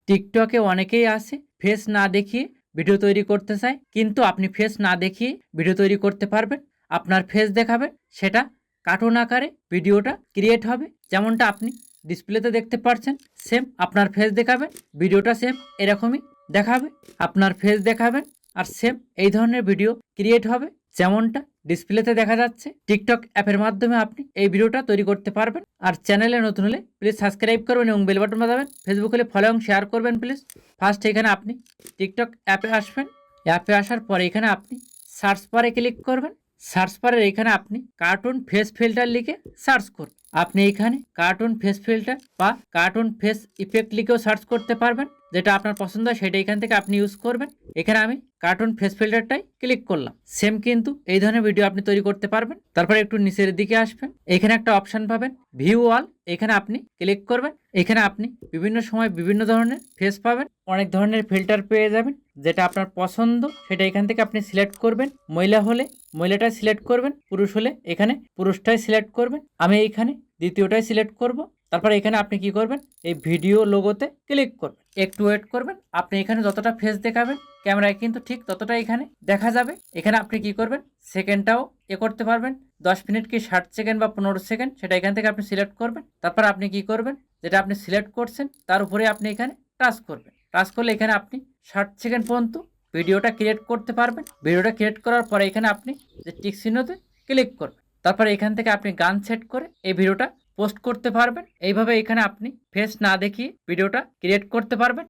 টিকটকে অনেকেই আছে ফেস না দেখিয়ে ভিডিও তৈরি করতে চায়, কিন্তু আপনি ফেস না দেখিয়ে ভিডিও তৈরি করতে পারবেন। আপনার ফেস দেখাবেন, সেটা কার্টুন আকারে ভিডিওটা ক্রিয়েট হবে। যেমনটা আপনি ডিসপ্লেতে দেখতে পাচ্ছেন, সেম আপনার ফেস দেখাবেন, ভিডিওটা সেম এরকমই দেখাবে। আপনার ফেস দেখাবেন আর সেম এই ধরনের ভিডিও ক্রিয়েট হবে, যেমনটা ডিসপ্লেতে দেখা যাচ্ছে। টিকটক অ্যাপের মাধ্যমে আপনি এই ভিডিওটা তৈরি করতে পারবেন। আর চ্যানেলে নতুন হলে প্লিজ সাবস্ক্রাইব করবেন এবং বেল বাটন বাজাবেন। ফেসবুক হলে ফলো এবং শেয়ার করবেন প্লিজ। ফার্স্ট এখানে আপনি টিকটক অ্যাপে আসবেন। অ্যাপে আসার পরে এখানে আপনি সার্চ বারে ক্লিক করবেন। সার্চ বারের এখানে আপনি কার্টুন ফেস ফিল্টার লিখে সার্চ করুন। আপনি এখানে কার্টুন ফেস ফিল্টার বা কার্টুন ফেস ইফেক্ট লিখেও সার্চ করতে পারবেন, যেটা আপনার পছন্দ হয় সেটা এখান থেকে আপনি ইউজ করবেন। এখানে আমি কার্টুন ফেস ফিল্টারটাই ক্লিক করলাম। সেম কিন্তু এই ধরনের ভিডিও আপনি তৈরি করতে পারবেন। তারপরে একটু নিচের দিকে আসবেন, এখানে একটা অপশন পাবেন ভিউ অল, এখানে আপনি ক্লিক করবেন। এখানে আপনি বিভিন্ন সময় বিভিন্ন ধরনের ফেস পাবেন, অনেক ধরনের ফিল্টার পেয়ে যাবেন। যেটা আপনার পছন্দ সেটা এখান থেকে আপনি সিলেক্ট করবেন। মহিলা হলে মহিলাটাই সিলেক্ট করবেন, পুরুষ হলে এখানে পুরুষটাই সিলেক্ট করবেন। আমি এইখানে দ্বিতীয়টাই সিলেক্ট করব। তারপরে এখানে আপনি কি করবেন, এই ভিডিও লোগোতে ক্লিক করবেন, একটু ওয়েট করবেন। আপনি এখানে যতটা ফেস দেখাবেন ক্যামেরায় কিন্তু ঠিক ততটা এখানে দেখা যাবে। এখানে আপনি কি করবেন, সেকেন্ডটাও করতে পারবেন, 10 মিনিট কি 60 সেকেন্ড বা 15 সেকেন্ড, সেটা এখান থেকে আপনি সিলেক্ট করবেন। তারপর আপনি কি করবেন, যেটা আপনি সিলেক্ট করছেন তার উপরে আপনি এখানে টাচ করবেন। টাচ করলে এখানে আপনি 60 সেকেন্ড পর্যন্ত ভিডিওটা ক্রিয়েট করতে পারবেন। ভিডিওটা ক্রিয়েট করার পরে এখানে আপনি যে টিক চিহ্নতে ক্লিক করবেন। তারপর এখান থেকে আপনি গান সেট করে এই ভিডিওটা পোস্ট করতে পারবেন। এইভাবে এখানে আপনি ফেস না দেখিয়ে ভিডিওটা ক্রিয়েট করতে পারবেন।